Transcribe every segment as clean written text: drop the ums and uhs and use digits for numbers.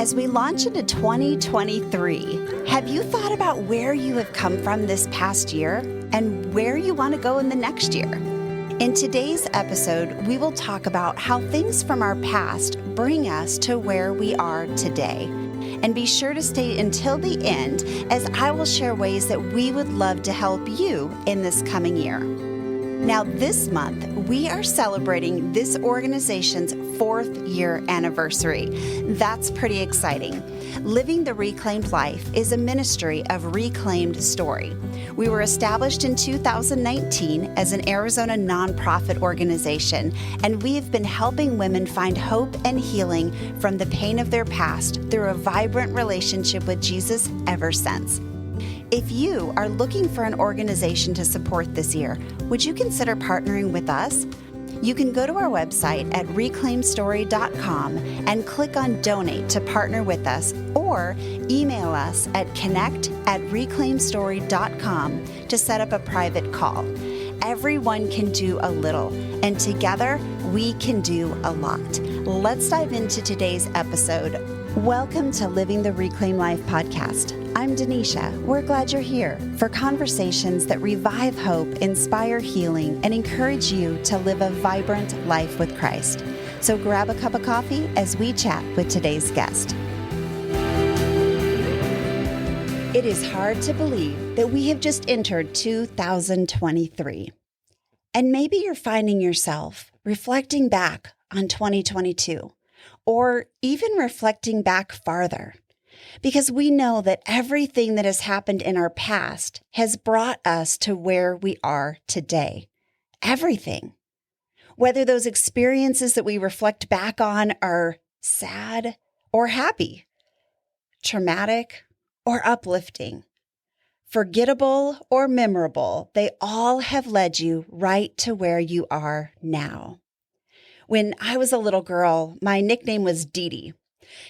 As we launch into 2023, have you thought about where you have come from this past year and where you want to go in the next year? In today's episode, we will talk about how things from our past bring us to where we are today. And be sure to stay until the end, as I will share ways that we would love to help you in this coming year. Now, this month, we are celebrating this organization's 4th year anniversary. That's pretty exciting. Living the Reclaimed Life is a ministry of reclaimed story. We were established in 2019 as an Arizona nonprofit organization, and we have been helping women find hope and healing from the pain of their past through a vibrant relationship with Jesus ever since. If you are looking for an organization to support this year, would you consider partnering with us? You can go to our website at reclaimstory.com and click on Donate to partner with us, or email us at connect@reclaimstory.com to set up a private call. Everyone can do a little, and together we can do a lot. Let's dive into today's episode. Welcome to Living the Reclaimed Life podcast. I'm Denisha. We're glad you're here for conversations that revive hope, inspire healing, and encourage you to live a vibrant life with Christ. So grab a cup of coffee as we chat with today's guest. It is hard to believe that we have just entered 2023. And maybe you're finding yourself reflecting back on 2022, or even reflecting back farther. Because we know that everything that has happened in our past has brought us to where we are today. Everything. Whether those experiences that we reflect back on are sad or happy, traumatic or uplifting, forgettable or memorable, they all have led you right to where you are now. When I was a little girl, my nickname was Dee Dee.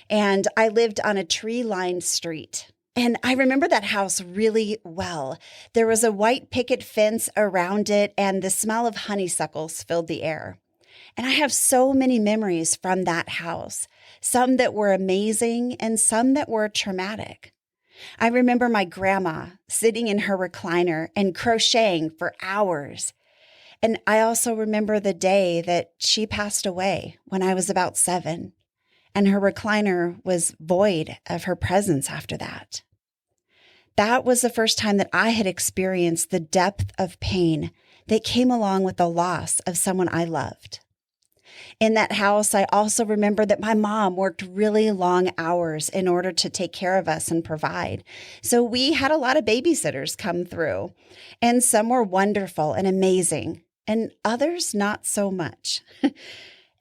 And I lived on a tree-lined street. And I remember that house really well. There was a white picket fence around it, and the smell of honeysuckles filled the air. And I have so many memories from that house, some that were amazing and some that were traumatic. I remember my grandma sitting in her recliner and crocheting for hours. And I also remember the day that she passed away when I was about 7. And her recliner was void of her presence after that. That was the first time that I had experienced the depth of pain that came along with the loss of someone I loved. In that house, I also remember that my mom worked really long hours in order to take care of us and provide. So we had a lot of babysitters come through, and some were wonderful and amazing, and others not so much.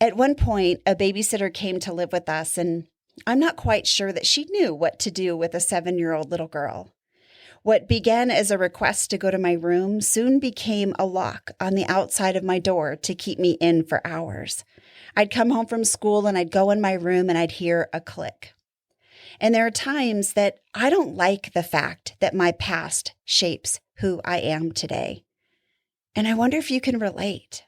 At one point, a babysitter came to live with us, and I'm not quite sure that she knew what to do with a 7-year-old little girl. What began as a request to go to my room soon became a lock on the outside of my door to keep me in for hours. I'd come home from school and I'd go in my room and I'd hear a click. And there are times that I don't like the fact that my past shapes who I am today. And I wonder if you can relate.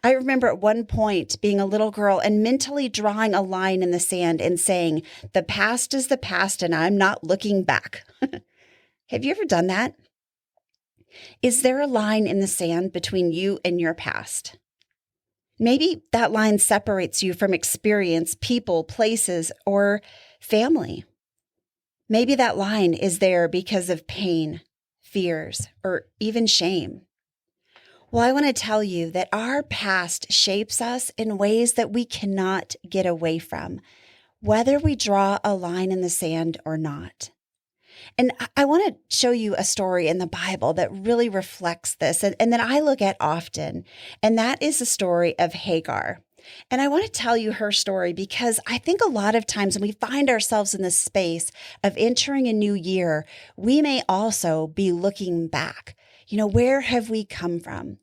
I remember at one point being a little girl and mentally drawing a line in the sand and saying, "The past is the past and I'm not looking back." Have you ever done that? Is there a line in the sand between you and your past? Maybe that line separates you from experience, people, places, or family. Maybe that line is there because of pain, fears, or even shame. Well, I want to tell you that our past shapes us in ways that we cannot get away from, whether we draw a line in the sand or not. And I want to show you a story in the Bible that really reflects this and that I look at often, and that is the story of Hagar. And I want to tell you her story because I think a lot of times when we find ourselves in the space of entering a new year, we may also be looking back. Where have we come from?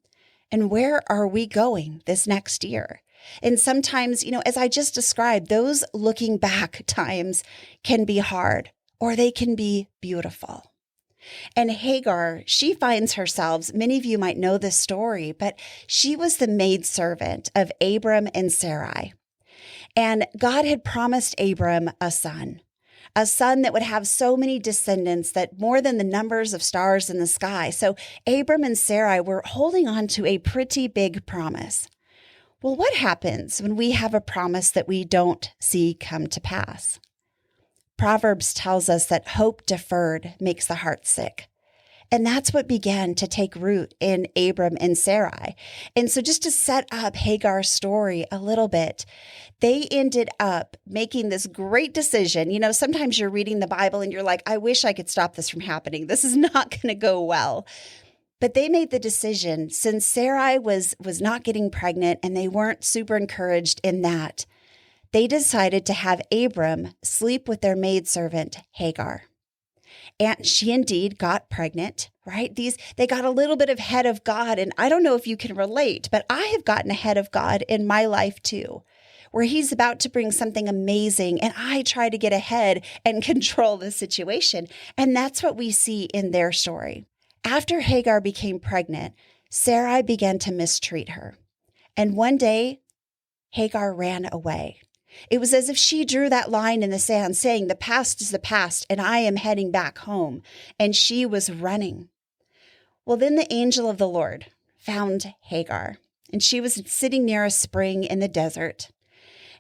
And where are we going this next year? And sometimes, as I just described, those looking back times can be hard or they can be beautiful. And Hagar, she finds herself, many of you might know this story, but she was the maidservant of Abram and Sarai. And God had promised Abram a son that would have so many descendants that more than the numbers of stars in the sky. So Abram and Sarai were holding on to a pretty big promise. Well, what happens when we have a promise that we don't see come to pass? Proverbs tells us that hope deferred makes the heart sick. And that's what began to take root in Abram and Sarai. And so just to set up Hagar's story a little bit, they ended up making this great decision. You know, sometimes you're reading the Bible and you're like, I wish I could stop this from happening. This is not going to go well. But they made the decision, since Sarai was not getting pregnant and they weren't super encouraged in that, they decided to have Abram sleep with their maidservant, Hagar. And she indeed got pregnant, right? They got a little bit ahead of God. And I don't know if you can relate, but I have gotten ahead of God in my life too, where he's about to bring something amazing and I try to get ahead and control the situation. And that's what we see in their story. After Hagar became pregnant, Sarai began to mistreat her. And one day, Hagar ran away. It was as if she drew that line in the sand saying, the past is the past and I am heading back home. And she was running. Well, then the angel of the Lord found Hagar, and she was sitting near a spring in the desert.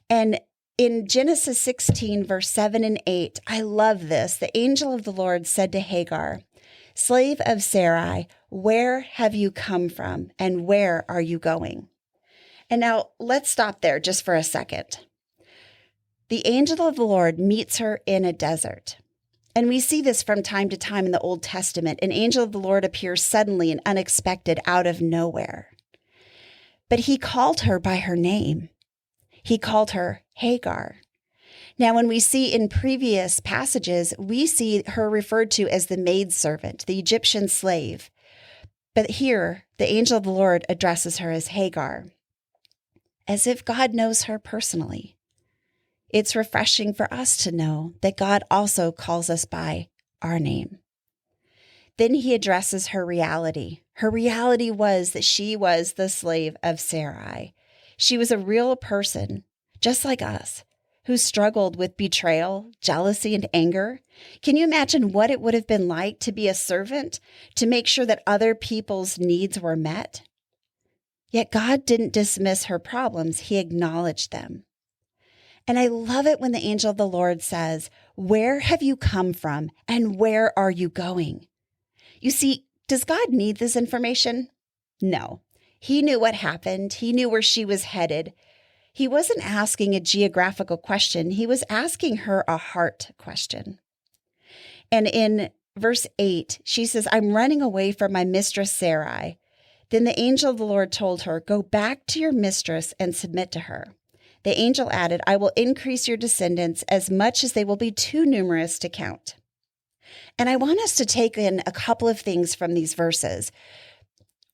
And in Genesis 16, verse 7 and 8, I love this. The angel of the Lord said to Hagar, slave of Sarai, where have you come from and where are you going? And now let's stop there just for a second. The angel of the Lord meets her in a desert. And we see this from time to time in the Old Testament. An angel of the Lord appears suddenly and unexpected out of nowhere. But he called her by her name. He called her Hagar. Now, when we see in previous passages, we see her referred to as the maidservant, the Egyptian slave. But here, the angel of the Lord addresses her as Hagar, as if God knows her personally. It's refreshing for us to know that God also calls us by our name. Then he addresses her reality. Her reality was that she was the slave of Sarai. She was a real person, just like us, who struggled with betrayal, jealousy, and anger. Can you imagine what it would have been like to be a servant, to make sure that other people's needs were met? Yet God didn't dismiss her problems. He acknowledged them. And I love it when the angel of the Lord says, where have you come from and where are you going? You see, does God need this information? No. He knew what happened. He knew where she was headed. He wasn't asking a geographical question. He was asking her a heart question. And in verse 8, she says, I'm running away from my mistress Sarai. Then the angel of the Lord told her, go back to your mistress and submit to her. The angel added, I will increase your descendants as much as they will be too numerous to count. And I want us to take in a couple of things from these verses.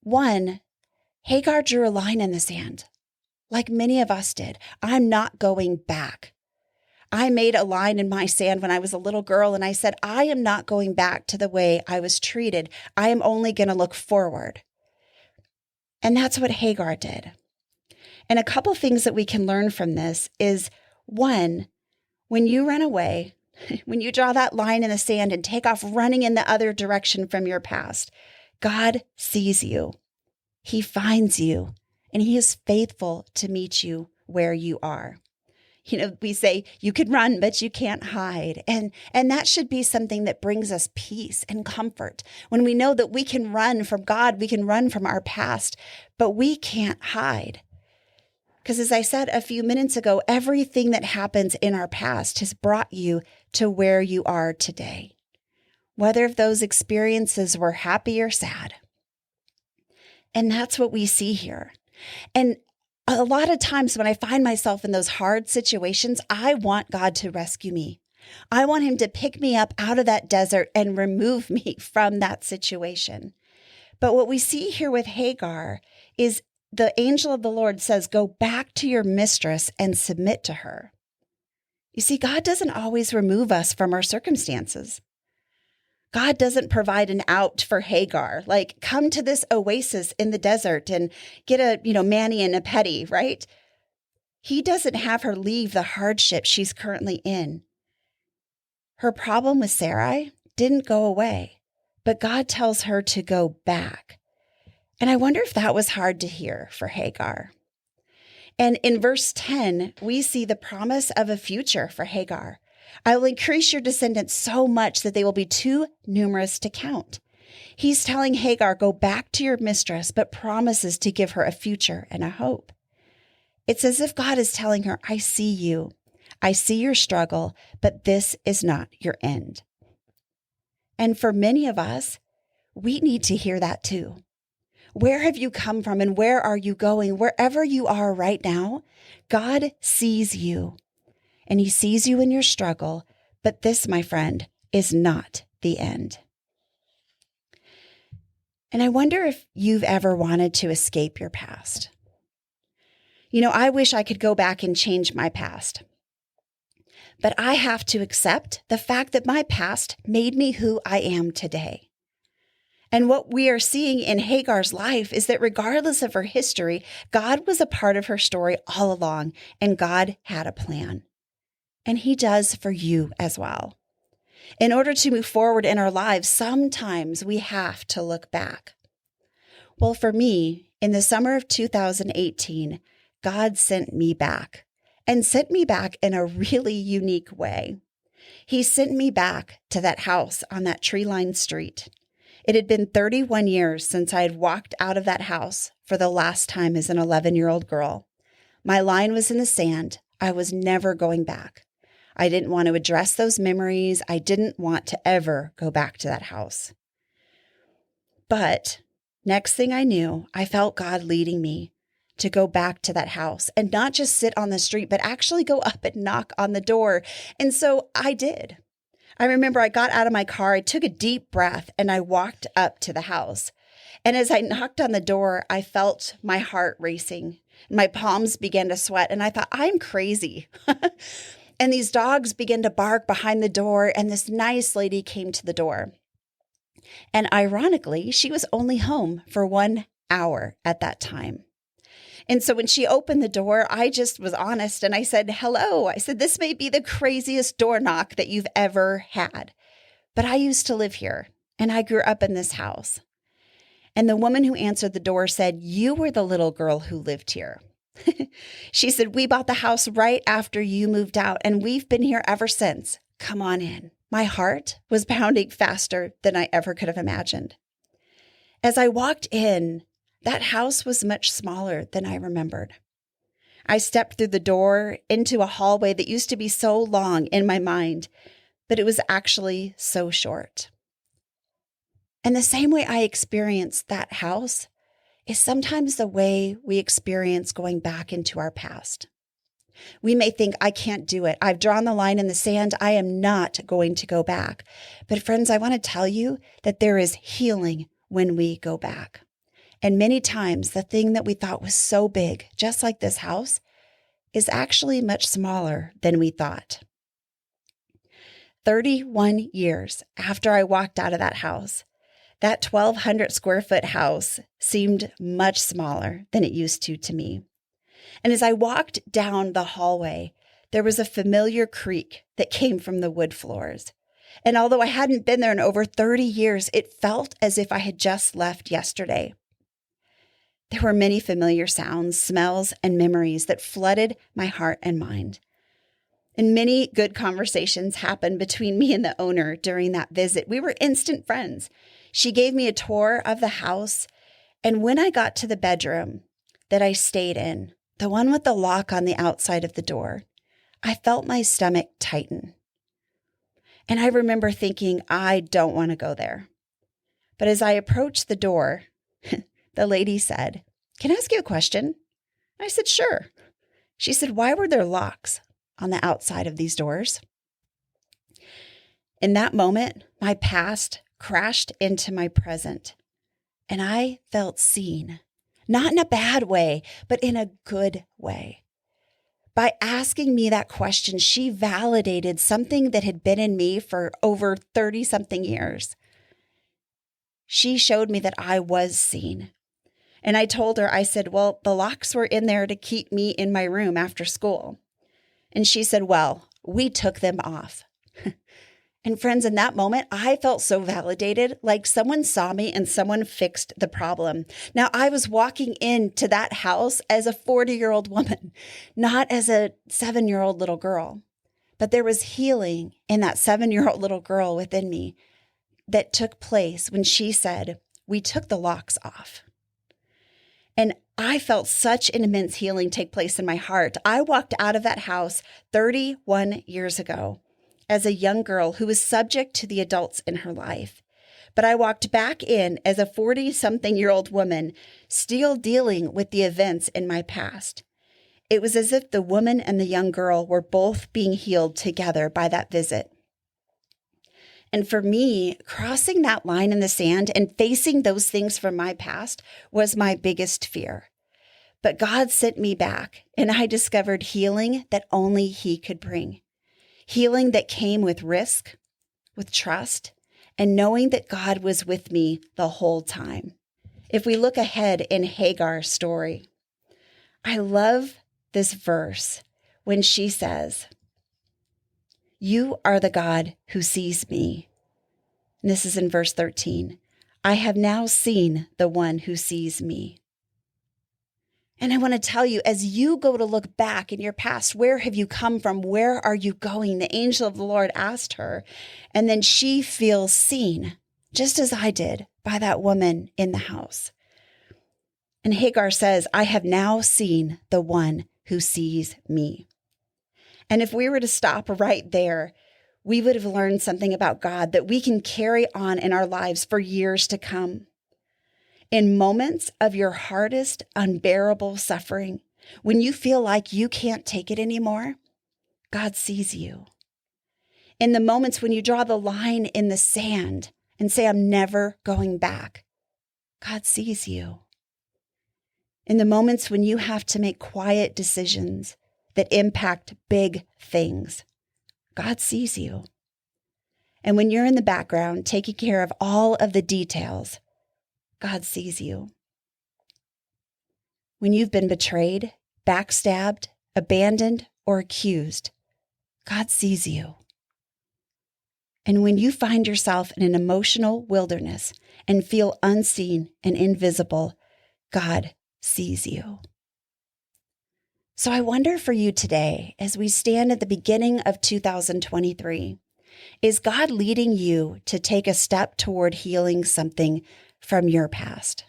One, Hagar drew a line in the sand, like many of us did. I'm not going back. I made a line in my sand when I was a little girl, and I said, I am not going back to the way I was treated. I am only going to look forward. And that's what Hagar did. And a couple things that we can learn from this is, one, when you run away, when you draw that line in the sand and take off running in the other direction from your past, God sees you. He finds you, and he is faithful to meet you where you are. You know, we say you can run, but you can't hide. And that should be something that brings us peace and comfort. When we know that we can run from God, we can run from our past, but we can't hide. Because as I said a few minutes ago, everything that happens in our past has brought you to where you are today, whether if those experiences were happy or sad. And that's what we see here. And a lot of times when I find myself in those hard situations, I want God to rescue me. I want him to pick me up out of that desert and remove me from that situation. But what we see here with Hagar is the angel of the Lord says, go back to your mistress and submit to her. You see, God doesn't always remove us from our circumstances. God doesn't provide an out for Hagar, like come to this oasis in the desert and get a, Manny and a Petty, right? He doesn't have her leave the hardship she's currently in. Her problem with Sarai didn't go away, but God tells her to go back. And I wonder if that was hard to hear for Hagar. And in verse 10, we see the promise of a future for Hagar. I will increase your descendants so much that they will be too numerous to count. He's telling Hagar, go back to your mistress, but promises to give her a future and a hope. It's as if God is telling her, I see you. I see your struggle, but this is not your end. And for many of us, we need to hear that too. Where have you come from and where are you going? Wherever you are right now, God sees you. And he sees you in your struggle, but this, my friend, is not the end. And I wonder if you've ever wanted to escape your past. I wish I could go back and change my past. But I have to accept the fact that my past made me who I am today. And what we are seeing in Hagar's life is that regardless of her history, God was a part of her story all along, and God had a plan. And he does for you as well. In order to move forward in our lives, sometimes we have to look back. Well, for me, in the summer of 2018, God sent me back, and sent me back in a really unique way. He sent me back to that house on that tree-lined street. It had been 31 years since I had walked out of that house for the last time as an 11-year-old girl. My line was in the sand. I was never going back. I didn't want to address those memories. I didn't want to ever go back to that house. But next thing I knew, I felt God leading me to go back to that house and not just sit on the street, but actually go up and knock on the door. And so I did. I remember I got out of my car, I took a deep breath, and I walked up to the house. And as I knocked on the door, I felt my heart racing. My palms began to sweat, and I thought, I'm crazy. And these dogs began to bark behind the door, and this nice lady came to the door. And ironically, she was only home for 1 hour at that time. And so when she opened the door, I just was honest and I said, hello. I said, this may be the craziest door knock that you've ever had, but I used to live here and I grew up in this house. And the woman who answered the door said, you were the little girl who lived here. She said, we bought the house right after you moved out and we've been here ever since. Come on in. My heart was pounding faster than I ever could have imagined. As I walked in, that house was much smaller than I remembered. I stepped through the door into a hallway that used to be so long in my mind, but it was actually so short. And the same way I experienced that house is sometimes the way we experience going back into our past. We may think, I can't do it. I've drawn the line in the sand. I am not going to go back. But friends, I want to tell you that there is healing when we go back. And many times the thing that we thought was so big, just like this house, is actually much smaller than we thought. 31 years after I walked out of that house, that 1,200 square foot house seemed much smaller than it used to me. And as I walked down the hallway, there was a familiar creak that came from the wood floors. And although I hadn't been there in over 30 years, it felt as if I had just left yesterday. There were many familiar sounds, smells, and memories that flooded my heart and mind. And many good conversations happened between me and the owner during that visit. We were instant friends. She gave me a tour of the house. And when I got to the bedroom that I stayed in, the one with the lock on the outside of the door, I felt my stomach tighten. And I remember thinking, I don't want to go there. But as I approached the door, the lady said, "Can I ask you a question?" I said, "Sure." She said, "Why were there locks on the outside of these doors?" In that moment, my past crashed into my present, and I felt seen, not in a bad way, but in a good way. By asking me that question, she validated something that had been in me for over 30-something years. She showed me that I was seen. And I told her, I said, well, the locks were in there to keep me in my room after school. And she said, well, we took them off. And friends, in that moment, I felt so validated, like someone saw me and someone fixed the problem. Now, I was walking into that house as a 40-year-old woman, not as a 7-year-old little girl. But there was healing in that 7-year-old little girl within me that took place when she said, we took the locks off. And I felt such an immense healing take place in my heart. I walked out of that house 31 years ago as a young girl who was subject to the adults in her life. But I walked back in as a 40-something-year-old woman, still dealing with the events in my past. It was as if the woman and the young girl were both being healed together by that visit. And for me, crossing that line in the sand and facing those things from my past was my biggest fear. But God sent me back, and I discovered healing that only He could bring. Healing that came with risk, with trust, and knowing that God was with me the whole time. If we look ahead in Hagar's story, I love this verse when she says, you are the God who sees me. And this is in verse 13. I have now seen the one who sees me. And I want to tell you, as you go to look back in your past, where have you come from? Where are you going? The angel of the Lord asked her. And then she feels seen, just as I did, by that woman in the house. And Hagar says, I have now seen the one who sees me. And if we were to stop right there, we would have learned something about God that we can carry on in our lives for years to come. In moments of your hardest, unbearable suffering, when you feel like you can't take it anymore, God sees you. In the moments when you draw the line in the sand and say, I'm never going back, God sees you. In the moments when you have to make quiet decisions that impact big things, God sees you. And when you're in the background taking care of all of the details, God sees you. When you've been betrayed, backstabbed, abandoned, or accused, God sees you. And when you find yourself in an emotional wilderness and feel unseen and invisible, God sees you. So I wonder for you today, as we stand at the beginning of 2023, is God leading you to take a step toward healing something from your past?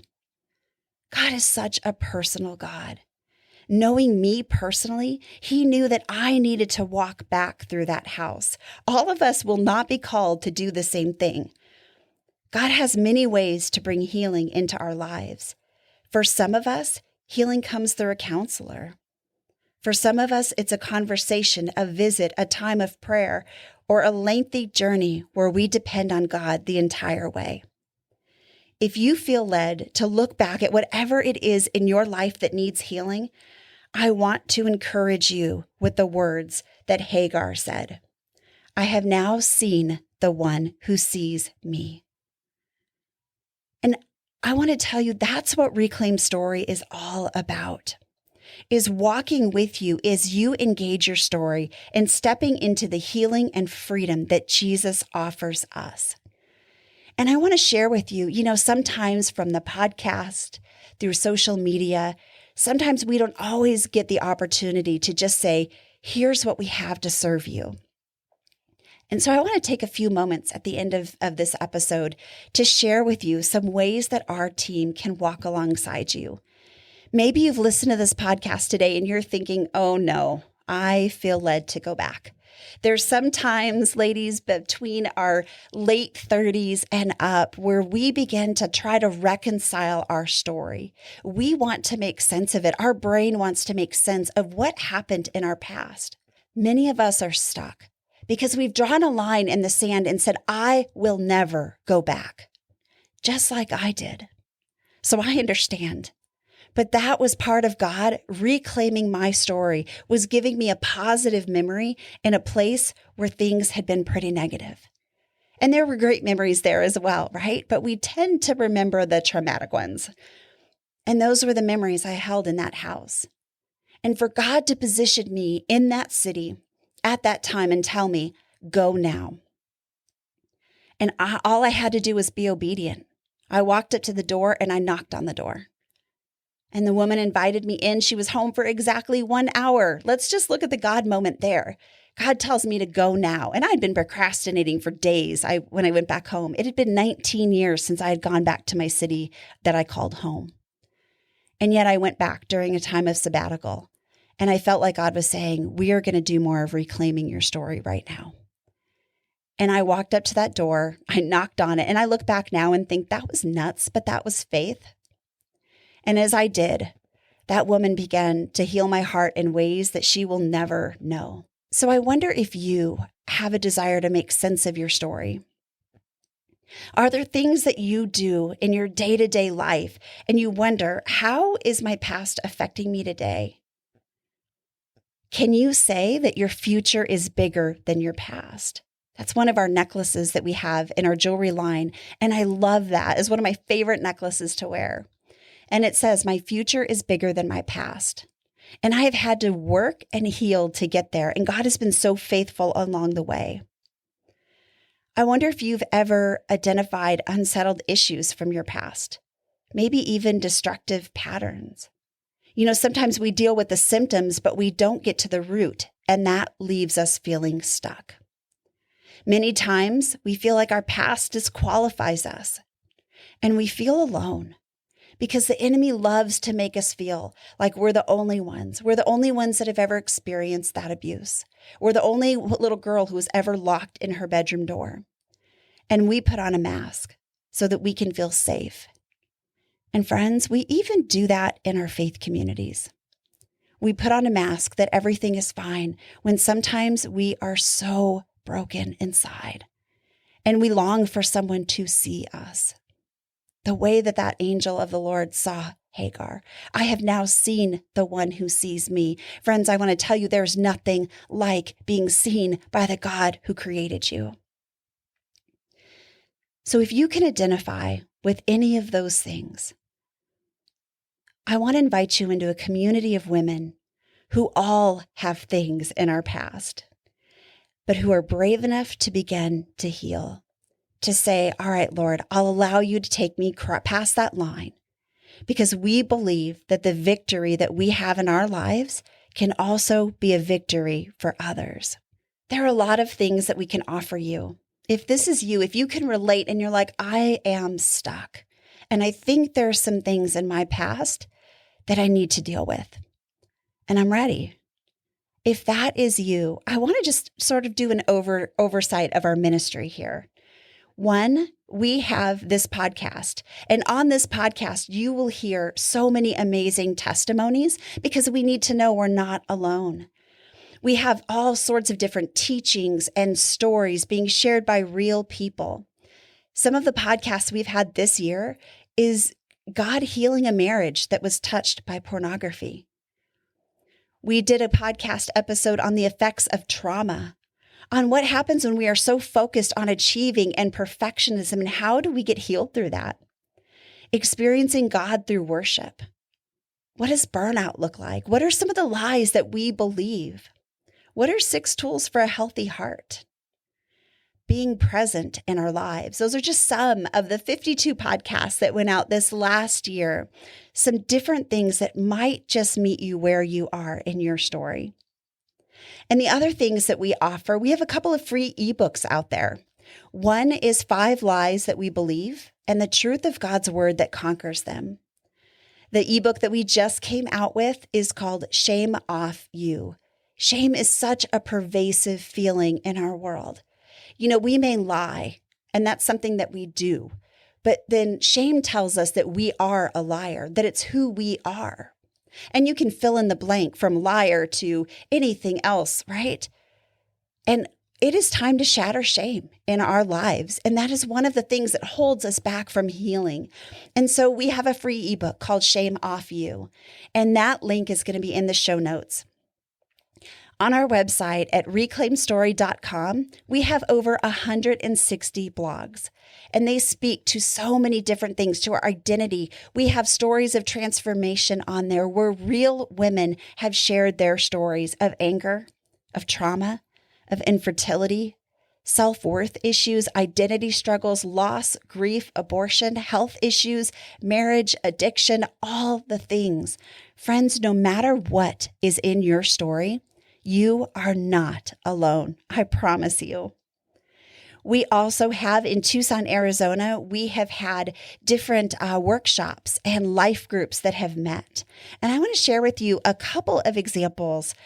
God is such a personal God. Knowing me personally, He knew that I needed to walk back through that house. All of us will not be called to do the same thing. God has many ways to bring healing into our lives. For some of us, healing comes through a counselor. For some of us, it's a conversation, a visit, a time of prayer, or a lengthy journey where we depend on God the entire way. If you feel led to look back at whatever it is in your life that needs healing, I want to encourage you with the words that Hagar said. I have now seen the one who sees me. And I want to tell you that's what Reclaim Story is all about, is walking with you as you engage your story and stepping into the healing and freedom that Jesus offers us. And I want to share with you, sometimes from the podcast, through social media, sometimes we don't always get the opportunity to just say, here's what we have to serve you. And so I want to take a few moments at the end of this episode to share with you some ways that our team can walk alongside you. Maybe you've listened to this podcast today and you're thinking, oh no, I feel led to go back. There's sometimes, ladies, between our late 30s and up where we begin to try to reconcile our story. We want to make sense of it. Our brain wants to make sense of what happened in our past. Many of us are stuck because we've drawn a line in the sand and said, I will never go back, just like I did. So I understand. But that was part of God reclaiming my story, was giving me a positive memory in a place where things had been pretty negative. And there were great memories there as well, right? But we tend to remember the traumatic ones. And those were the memories I held in that house. And for God to position me in that city at that time and tell me, go now. And all I had to do was be obedient. I walked up to the door and I knocked on the door. And the woman invited me in. She was home for exactly 1 hour. Let's just look at the God moment there. God tells me to go now. And I'd been procrastinating for days when I went back home. It had been 19 years since I had gone back to my city that I called home. And yet I went back during a time of sabbatical. And I felt like God was saying, we are going to do more of reclaiming your story right now. And I walked up to that door. I knocked on it. And I look back now and think that was nuts, but that was faith. And as I did, that woman began to heal my heart in ways that she will never know. So I wonder if you have a desire to make sense of your story. Are there things that you do in your day-to-day life and you wonder, how is my past affecting me today? Can you say that your future is bigger than your past? That's one of our necklaces that we have in our jewelry line. And I love that. It's one of my favorite necklaces to wear. And it says, my future is bigger than my past. And I have had to work and heal to get there. And God has been so faithful along the way. I wonder if you've ever identified unsettled issues from your past, maybe even destructive patterns. You know, sometimes we deal with the symptoms, but we don't get to the root, and that leaves us feeling stuck. Many times we feel like our past disqualifies us, and we feel alone. Because the enemy loves to make us feel like we're the only ones. We're the only ones that have ever experienced that abuse. We're the only little girl who was ever locked in her bedroom door. And we put on a mask so that we can feel safe. And friends, we even do that in our faith communities. We put on a mask that everything is fine when sometimes we are so broken inside. And we long for someone to see us. The way that that angel of the Lord saw Hagar. I have now seen the one who sees me. Friends, I want to tell you there's nothing like being seen by the God who created you. So if you can identify with any of those things, I want to invite you into a community of women who all have things in our past, but who are brave enough to begin to heal. To say, all right, Lord, I'll allow you to take me past that line because we believe that the victory that we have in our lives can also be a victory for others. There are a lot of things that we can offer you. If this is you, if you can relate and you're like, I am stuck, and I think there are some things in my past that I need to deal with, and I'm ready. If that is you, I want to just sort of do an oversight of our ministry here. One, we have this podcast, and on this podcast, you will hear so many amazing testimonies because we need to know we're not alone. We have all sorts of different teachings and stories being shared by real people. Some of the podcasts we've had this year is God healing a marriage that was touched by pornography. We did a podcast episode on the effects of trauma, on what happens when we are so focused on achieving and perfectionism, and how do we get healed through that? Experiencing God through worship. What does burnout look like? What are some of the lies that we believe? What are 6 tools for a healthy heart? Being present in our lives. Those are just some of the 52 podcasts that went out this last year. Some different things that might just meet you where you are in your story. And the other things that we offer, we have a couple of free ebooks out there. One is 5 lies that we believe and the truth of God's word that conquers them. The ebook that we just came out with is called Shame Off You. Shame is such a pervasive feeling in our world. You know, we may lie, and that's something that we do. But then shame tells us that we are a liar, that it's who we are. And you can fill in the blank from liar to anything else, right? And it is time to shatter shame in our lives. And that is one of the things that holds us back from healing. And so we have a free ebook called Shame Off You. And that link is going to be in the show notes. On our website at reclaimstory.com, we have over 160 blogs, and they speak to so many different things, to our identity. We have stories of transformation on there where real women have shared their stories of anger, of trauma, of infertility, self-worth issues, identity struggles, loss, grief, abortion, health issues, marriage, addiction, all the things. Friends, no matter what is in your story, you are not alone. I promise you. We also have in Tucson, Arizona, we have had different workshops and life groups that have met. And I want to share with you a couple of examples.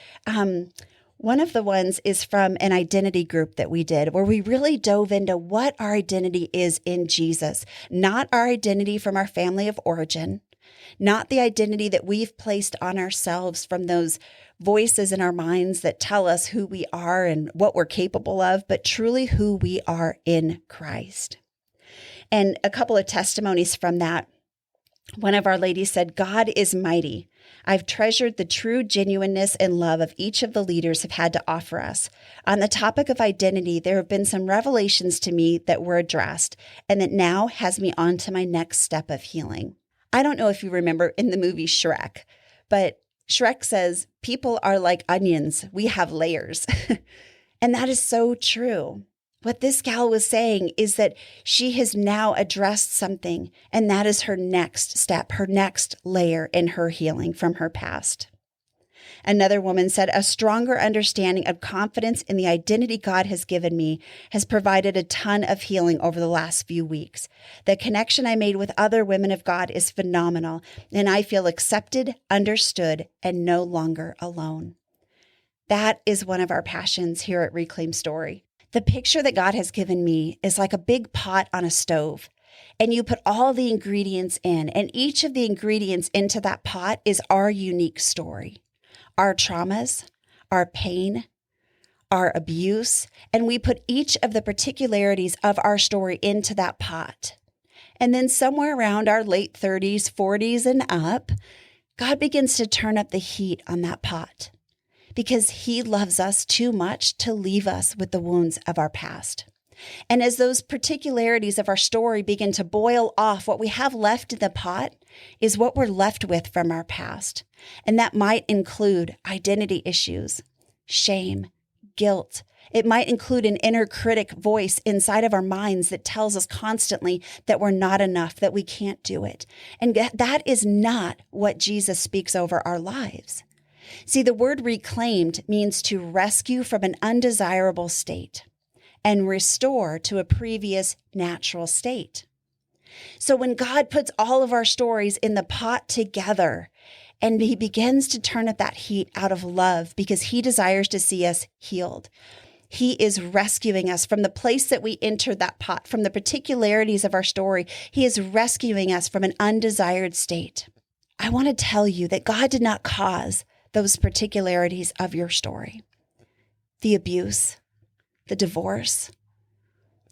One of the ones is from an identity group that we did where we really dove into what our identity is in Jesus, not our identity from our family of origin, not the identity that we've placed on ourselves from those voices in our minds that tell us who we are and what we're capable of, but truly who we are in Christ. And a couple of testimonies from that. One of our ladies said, "God is mighty. I've treasured the true genuineness and love of each of the leaders have had to offer us. On the topic of identity, there have been some revelations to me that were addressed and that now has me on to my next step of healing." I don't know if you remember in the movie Shrek, but Shrek says, people are like onions. We have layers. And that is so true. What this gal was saying is that she has now addressed something, and that is her next step, her next layer in her healing from her past. Another woman said, "A stronger understanding of confidence in the identity God has given me has provided a ton of healing over the last few weeks. The connection I made with other women of God is phenomenal, and I feel accepted, understood, and no longer alone." That is one of our passions here at Reclaim Story. The picture that God has given me is like a big pot on a stove, and you put all the ingredients in, and each of the ingredients into that pot is our unique story. Our traumas, our pain, our abuse, and we put each of the particularities of our story into that pot. And then somewhere around our late 30s, 40s, and up, God begins to turn up the heat on that pot because He loves us too much to leave us with the wounds of our past. And as those particularities of our story begin to boil off, what we have left in the pot is what we're left with from our past. And that might include identity issues, shame, guilt. It might include an inner critic voice inside of our minds that tells us constantly that we're not enough, that we can't do it. And that is not what Jesus speaks over our lives. See, the word reclaimed means to rescue from an undesirable state and restore to a previous natural state. So when God puts all of our stories in the pot together and He begins to turn up that heat out of love because He desires to see us healed, He is rescuing us from the place that we entered that pot, from the particularities of our story. He is rescuing us from an undesired state. I want to tell you that God did not cause those particularities of your story. The abuse, the divorce,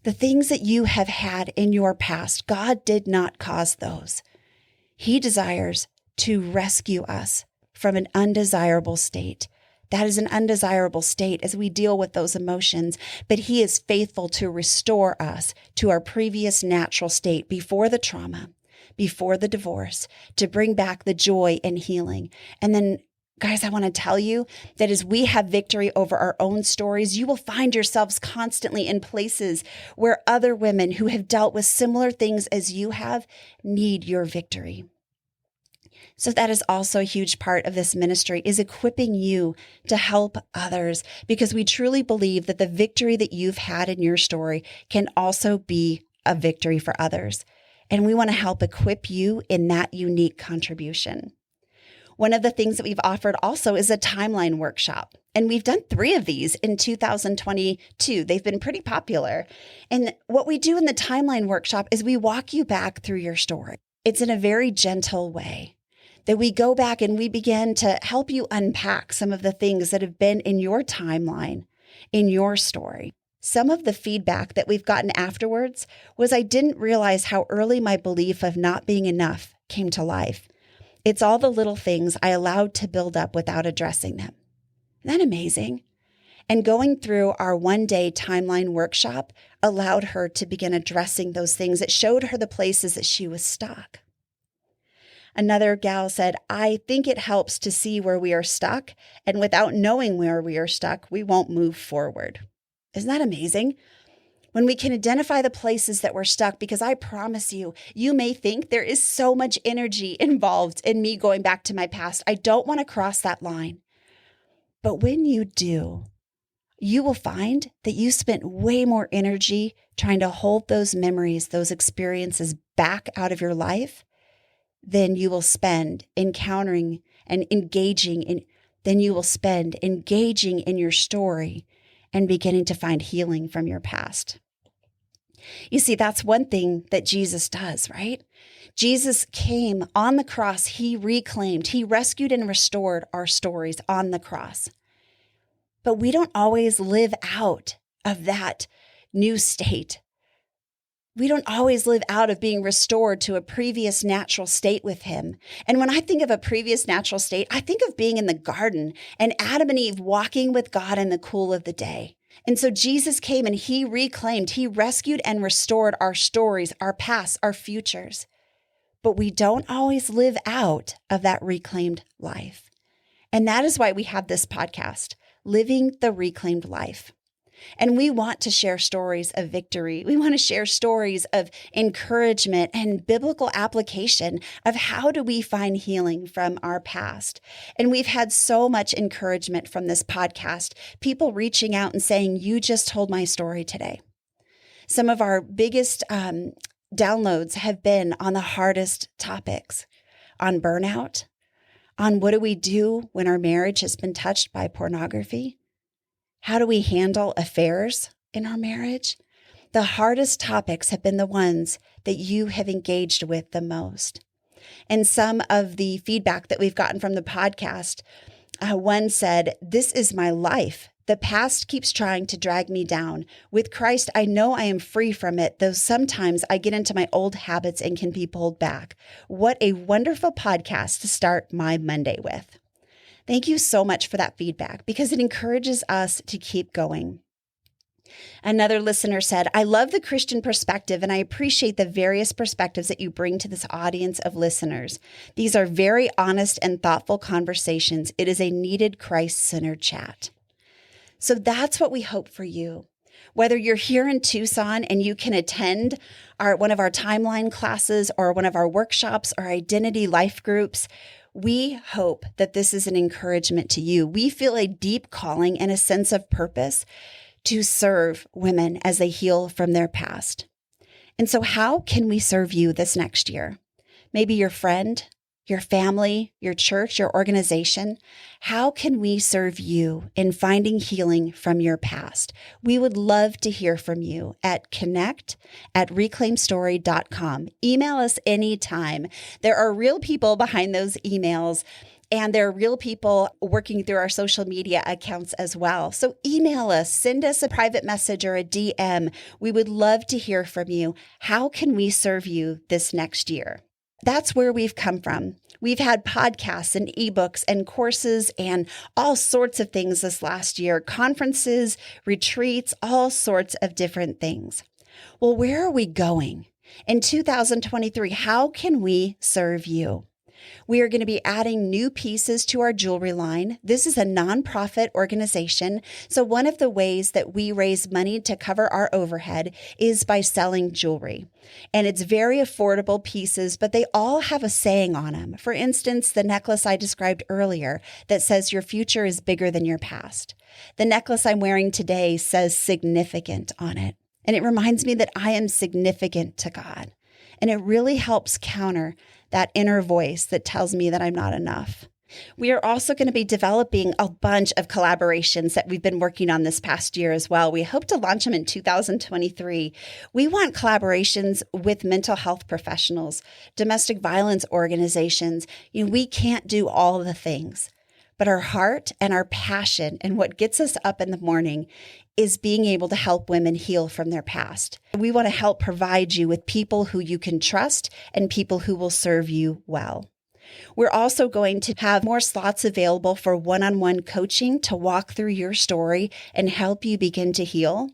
the things that you have had in your past, God did not cause those. He desires to rescue us from an undesirable state. That is an undesirable state as we deal with those emotions, but He is faithful to restore us to our previous natural state before the trauma, before the divorce, to bring back the joy and healing. And then guys, I want to tell you that as we have victory over our own stories, you will find yourselves constantly in places where other women who have dealt with similar things as you have need your victory. So that is also a huge part of this ministry, is equipping you to help others, because we truly believe that the victory that you've had in your story can also be a victory for others. And we want to help equip you in that unique contribution. One of the things that we've offered also is a timeline workshop. And we've done 3 of these in 2022. They've been pretty popular. And what we do in the timeline workshop is we walk you back through your story. It's in a very gentle way that we go back and we begin to help you unpack some of the things that have been in your timeline, in your story. Some of the feedback that we've gotten afterwards was I didn't realize how early my belief of not being enough came to life. It's all the little things I allowed to build up without addressing them. Isn't that amazing? And going through our one-day timeline workshop allowed her to begin addressing those things. It showed her the places that she was stuck. Another gal said, I think it helps to see where we are stuck, and without knowing where we are stuck, we won't move forward. Isn't that amazing? When we can identify the places that we're stuck, because I promise you, you may think there is so much energy involved in me going back to my past. I don't want to cross that line. But when you do, you will find that you spent way more energy trying to hold those memories, those experiences back out of your life than you will spend encountering and engaging in your story and beginning to find healing from your past. You see, that's one thing that Jesus does, right? Jesus came on the cross. He reclaimed, he rescued and restored our stories on the cross. But we don't always live out of that new state. We don't always live out of being restored to a previous natural state with him. And when I think of a previous natural state, I think of being in the garden and Adam and Eve walking with God in the cool of the day. And so Jesus came and he reclaimed, he rescued and restored our stories, our past, our futures. But we don't always live out of that reclaimed life. And that is why we have this podcast, Living the Reclaimed Life. And we want to share stories of victory. We want to share stories of encouragement and biblical application of how do we find healing from our past. And we've had so much encouragement from this podcast, people reaching out and saying, you just told my story today. Some of our biggest downloads have been on the hardest topics, on burnout, on what do we do when our marriage has been touched by pornography? How do we handle affairs in our marriage? The hardest topics have been the ones that you have engaged with the most. And some of the feedback that we've gotten from the podcast, one said, this is my life. The past keeps trying to drag me down. With Christ, I know I am free from it, though sometimes I get into my old habits and can be pulled back. What a wonderful podcast to start my Monday with. Thank you so much for that feedback because it encourages us to keep going. Another listener said, I love the Christian perspective and I appreciate the various perspectives that you bring to this audience of listeners. These are very honest and thoughtful conversations. It is a needed Christ-centered chat. So that's what we hope for you. Whether you're here in Tucson and you can attend one of our timeline classes or one of our workshops or identity life groups, we hope that this is an encouragement to you. We feel a deep calling and a sense of purpose to serve women as they heal from their past. And so how can we serve you this next year? Maybe your friend, your family, your church, your organization. How can we serve you in finding healing from your past? We would love to hear from you at connect@reclaimstory.com. Email us anytime. There are real people behind those emails, and there are real people working through our social media accounts as well. So email us, send us a private message or a DM. We would love to hear from you. How can we serve you this next year? That's where we've come from. We've had podcasts and ebooks and courses and all sorts of things this last year, conferences, retreats, all sorts of different things. Well, where are we going? In 2023, how can we serve you? We are going to be adding new pieces to our jewelry line. This is a nonprofit organization. So one of the ways that we raise money to cover our overhead is by selling jewelry. And it's very affordable pieces, but they all have a saying on them. For instance, the necklace I described earlier that says your future is bigger than your past. The necklace I'm wearing today says significant on it. And it reminds me that I am significant to God. And it really helps counter that inner voice that tells me that I'm not enough. We are also going to be developing a bunch of collaborations that we've been working on this past year as well. We hope to launch them in 2023. We want collaborations with mental health professionals, domestic violence organizations. We can't do all the things, but our heart and our passion and what gets us up in the morning is being able to help women heal from their past. We want to help provide you with people who you can trust and people who will serve you well. We're also going to have more slots available for one-on-one coaching to walk through your story and help you begin to heal.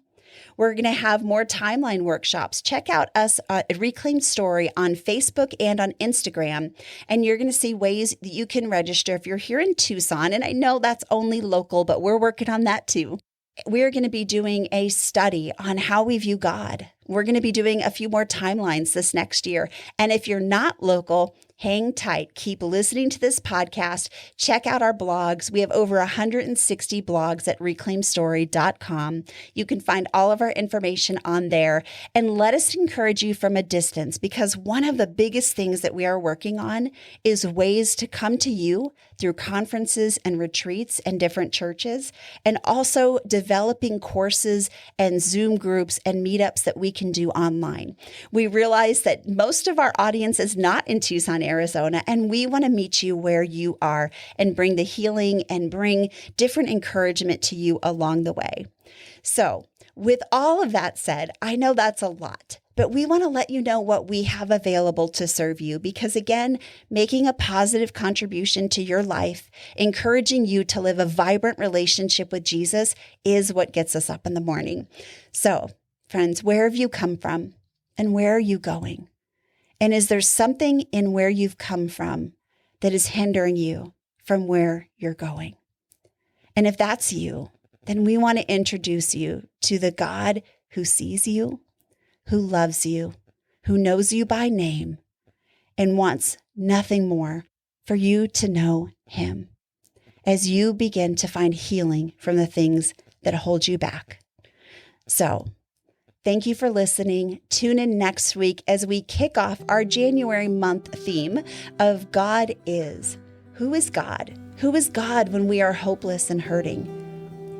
We're going to have more timeline workshops. Check out us at Reclaimed Story on Facebook and on Instagram, and you're going to see ways that you can register if you're here in Tucson. And I know that's only local, but we're working on that too. We're going to be doing a study on how we view God. We're going to be doing a few more timelines this next year. And if you're not local, hang tight. Keep listening to this podcast. Check out our blogs. We have over 160 blogs at reclaimstory.com. You can find all of our information on there. And let us encourage you from a distance, because one of the biggest things that we are working on is ways to come to you through conferences and retreats and different churches, and also developing courses and Zoom groups and meetups that we can do online. We realize that most of our audience is not in Tucson, Arizona, and we want to meet you where you are and bring the healing and bring different encouragement to you along the way. So, with all of that said, I know that's a lot, but we want to let you know what we have available to serve you, because again, making a positive contribution to your life, encouraging you to live a vibrant relationship with Jesus is what gets us up in the morning. So, friends, where have you come from and where are you going? And is there something in where you've come from that is hindering you from where you're going? And if that's you, then we want to introduce you to the God who sees you, who loves you, who knows you by name, and wants nothing more for you to know him as you begin to find healing from the things that hold you back. So, thank you for listening. Tune in next week as we kick off our January month theme of God is. Who is God? Who is God when we are hopeless and hurting?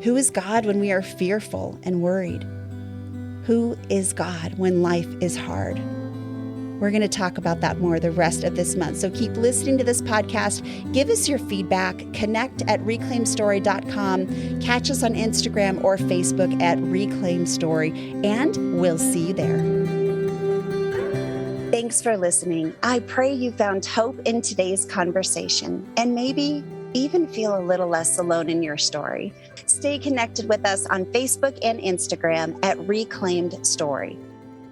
Who is God when we are fearful and worried? Who is God when life is hard? We're going to talk about that more the rest of this month. So keep listening to this podcast. Give us your feedback. Connect at reclaimstory.com. Catch us on Instagram or Facebook at Reclaim Story, and we'll see you there. Thanks for listening. I pray you found hope in today's conversation and maybe even feel a little less alone in your story. Stay connected with us on Facebook and Instagram at Reclaimed Story.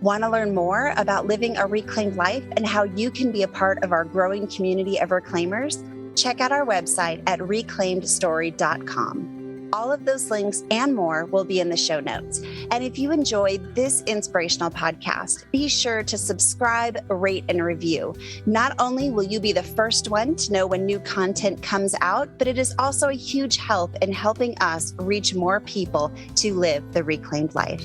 Want to learn more about living a reclaimed life and how you can be a part of our growing community of reclaimers? Check out our website at reclaimedstory.com. All of those links and more will be in the show notes. And if you enjoyed this inspirational podcast, be sure to subscribe, rate, and review. Not only will you be the first one to know when new content comes out, but it is also a huge help in helping us reach more people to live the reclaimed life.